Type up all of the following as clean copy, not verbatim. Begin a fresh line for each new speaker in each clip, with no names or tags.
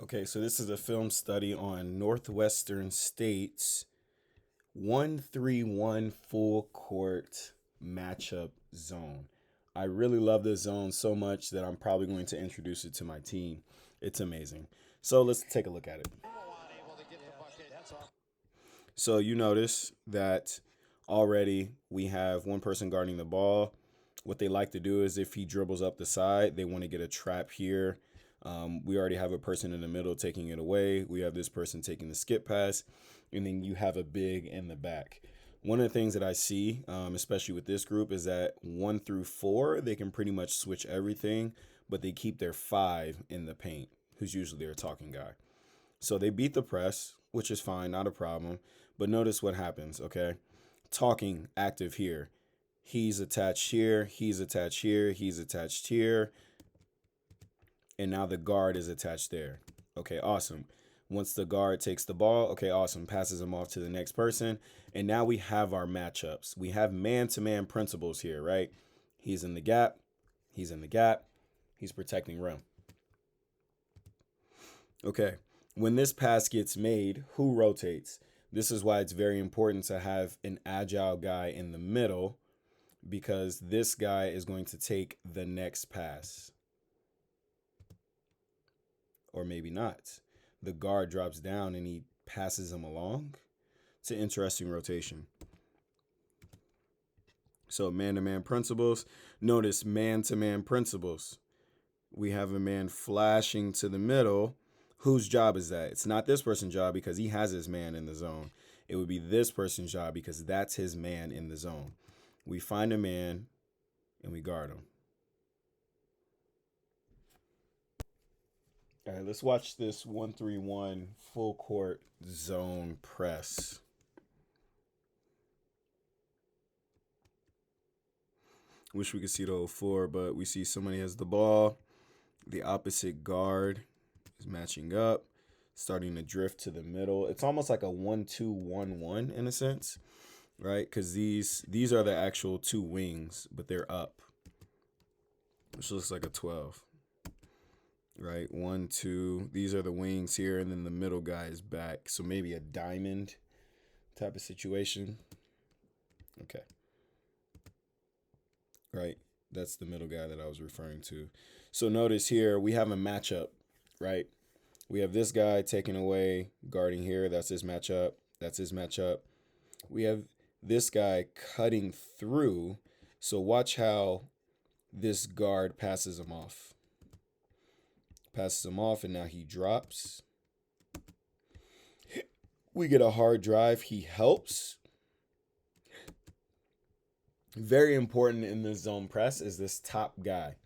Okay, so this is a film study on Northwestern State's 1-3-1 full court matchup zone. I really love this zone so much that I'm probably going to introduce it to my team. It's amazing. So let's take a look at it. So you notice that already we have one person guarding the ball. What they like to do is if he dribbles up the side, they want to get a trap here. We already have a person in the middle taking it away. We have this person taking the skip pass, and then you have a big in the back. One of the things that I see, especially with this group, is that 1 through 4, they can pretty much switch everything, but they keep their 5 in the paint, who's usually their talking guy. So they beat the press, which is fine, not a problem. But notice what happens, okay? Talking active here. He's attached here, he's attached here, he's attached here. And now the guard is attached there. Okay, awesome. Once the guard takes the ball, okay, awesome. Passes him off to the next person. And now we have our matchups. We have man-to-man principles here, right? He's in the gap. He's in the gap. He's protecting rim. Okay, when this pass gets made, who rotates? This is why it's very important to have an agile guy in the middle, because this guy is going to take the next pass. Or maybe not. The guard drops down and he passes him along. It's an interesting rotation. So man-to-man principles. Notice man-to-man principles. We have a man flashing to the middle. Whose job is that? It's not this person's job because he has his man in the zone. It would be this person's job because that's his man in the zone. We find a man and we guard him. All right, let's watch this 1-3-1 full court zone press. Wish we could see the whole floor, but we see somebody has the ball. The opposite guard is matching up, starting to drift to the middle. It's almost like a 1-2-1-1 in a sense, right? Because these are the actual two wings, but they're up, which looks like a 12. Right, 1, 2. These are the wings here, and then the middle guy is back. So maybe a diamond type of situation. Okay. Right, that's the middle guy that I was referring to. So notice here we have a matchup, right? We have this guy taking away, guarding here. That's his matchup. That's his matchup. We have this guy cutting through. So watch how this guard passes him off. Passes him off, and now he drops. We get a hard drive. He helps. Very important in the zone press is this top guy.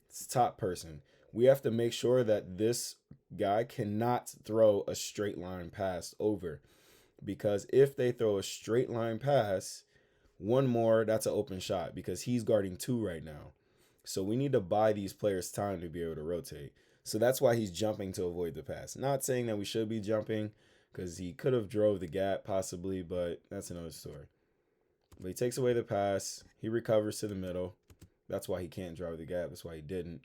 This top person. We have to make sure that this guy cannot throw a straight line pass over. Because if they throw a straight line pass, one more, that's an open shot because he's guarding 2 right now. So we need to buy these players time to be able to rotate. So that's why he's jumping to avoid the pass. Not saying that we should be jumping because he could have drove the gap possibly, but that's another story. But he takes away the pass. He recovers to the middle. That's why he can't drive the gap. That's why he didn't.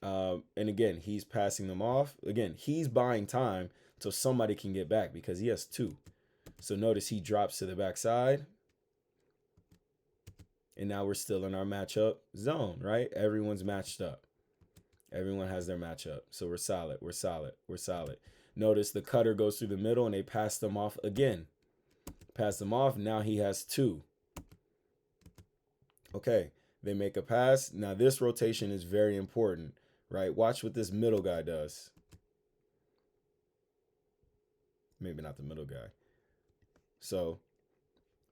And again, he's passing them off. Again, he's buying time so somebody can get back because he has 2. So notice he drops to the backside. And now we're still in our matchup zone, right? Everyone's matched up. Everyone has their matchup. So we're solid. We're solid. We're solid. Notice the cutter goes through the middle and they pass them off again. Pass them off. Now he has 2. Okay. They make a pass. Now this rotation is very important, right? Watch what this middle guy does. Maybe not the middle guy. So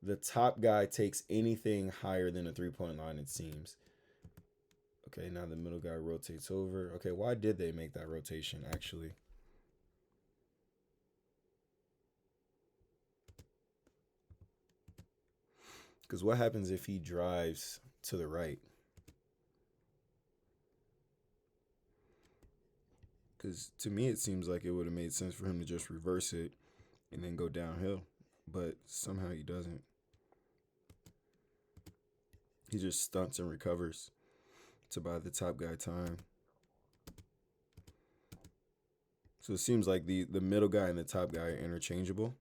the top guy takes anything higher than a 3-point line, it seems. Okay, now the middle guy rotates over. Okay, why did they make that rotation, actually? Because what happens if he drives to the right? Because to me, it seems like it would have made sense for him to just reverse it and then go downhill. But somehow he doesn't. He just stunts and recovers to buy the top guy time. So it seems like the middle guy and the top guy are interchangeable.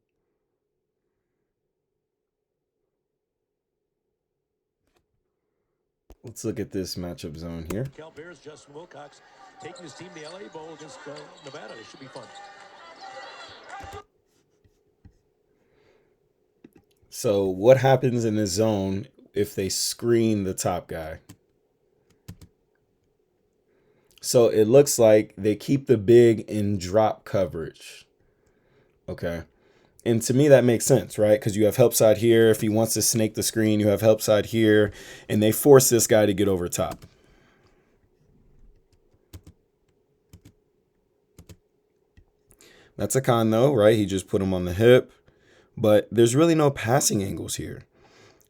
Let's look at this matchup zone here.
Cal Bears Justin Wilcox taking his team to the LA Bowl against Nevada. It should be fun.
So what happens in this zone if they screen the top guy? So it looks like they keep the big in drop coverage. Okay. And to me, that makes sense, right? Because you have help side here. If he wants to snake the screen, you have help side here. And they force this guy to get over top. That's a con, though, right? He just put him on the hip. But there's really no passing angles here.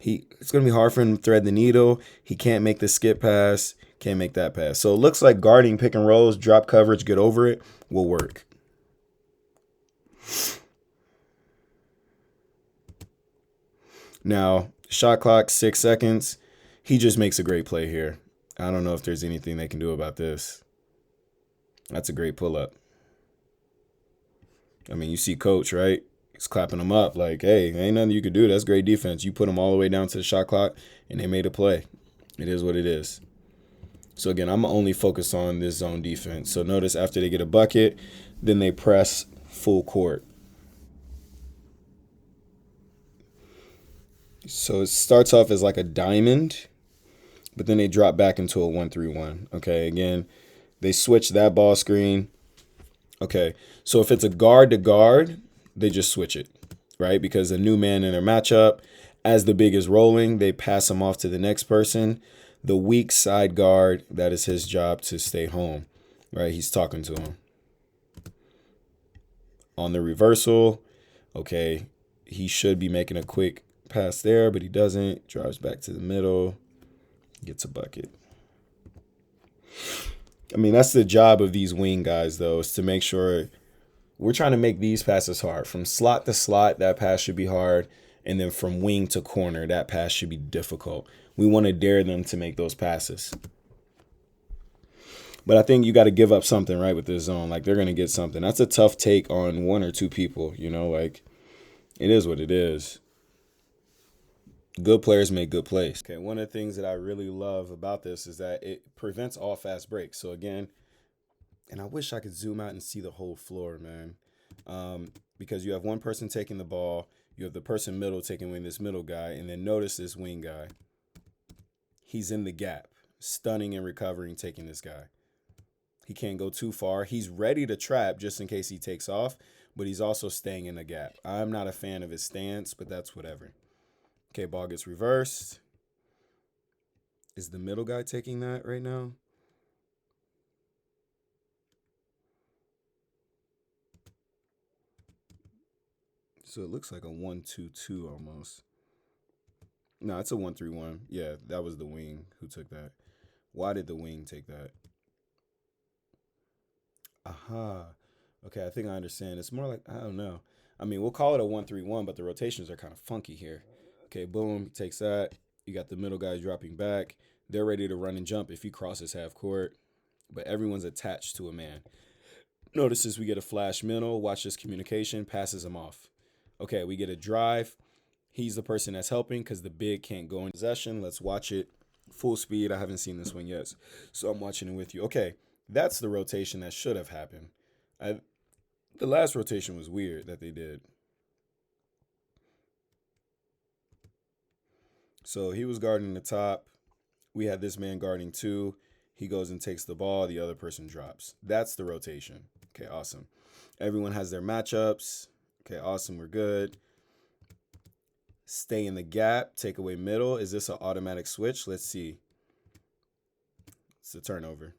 It's going to be hard for him to thread the needle. He can't make the skip pass. Can't make that pass. So it looks like guarding pick and rolls, drop coverage, get over it, will work. Now, shot clock, 6 seconds. He just makes a great play here. I don't know if there's anything they can do about this. That's a great pull-up. I mean, you see Coach, right? He's clapping him up like, hey, ain't nothing you could do. That's great defense. You put them all the way down to the shot clock, and they made a play. It is what it is. So, again, I'm only focused on this zone defense. So, notice after they get a bucket, then they press full court. So, it starts off as like a diamond, but then they drop back into a 1-3-1. Okay, again, they switch that ball screen. Okay, so if it's a guard to guard, they just switch it, right? Because a new man in their matchup, as the big is rolling, they pass him off to the next person. The weak side guard, that is his job to stay home, right? He's talking to him. On the reversal, okay, he should be making a quick pass there, but he doesn't. Drives back to the middle, gets a bucket. I mean, that's the job of these wing guys, though, is to make sure we're trying to make these passes hard. From slot to slot, that pass should be hard. And then from wing to corner, that pass should be difficult. We want to dare them to make those passes. But I think you got to give up something, right, with this zone. Like, they're going to get something. That's a tough take on one or two people, you know, like, it is what it is. Good players make good plays. Okay, one of the things that I really love about this is that it prevents all fast breaks. So, again, and I wish I could zoom out and see the whole floor, man. Because you have one person taking the ball, you have the person middle taking away this middle guy, and then notice this wing guy. He's in the gap, stunning and recovering, taking this guy. He can't go too far. He's ready to trap just in case he takes off, but he's also staying in the gap. I'm not a fan of his stance, but that's whatever. Okay, ball gets reversed. Is the middle guy taking that right now? So it looks like a 1-2-2 almost. No, it's a 1-3-1. Yeah, that was the wing who took that. Why did the wing take that? Aha. Okay, I think I understand. It's more like, I don't know. I mean, we'll call it a 1-3-1, but the rotations are kind of funky here. Okay, boom, he takes that. You got the middle guys dropping back. They're ready to run and jump if he crosses half court, but everyone's attached to a man. Notice as we get a flash middle, watch this communication, passes him off. Okay, we get a drive. He's the person that's helping because the big can't go in possession. Let's watch it full speed. I haven't seen this one yet, so I'm watching it with you. Okay, that's the rotation that should have happened. The last rotation was weird that they did. So he was guarding the top. We had this man guarding two. He goes and takes the ball. The other person drops. That's the rotation. Okay, awesome. Everyone has their matchups. Okay, awesome. We're good. Stay in the gap. Take away middle. Is this an automatic switch? Let's see. It's a turnover.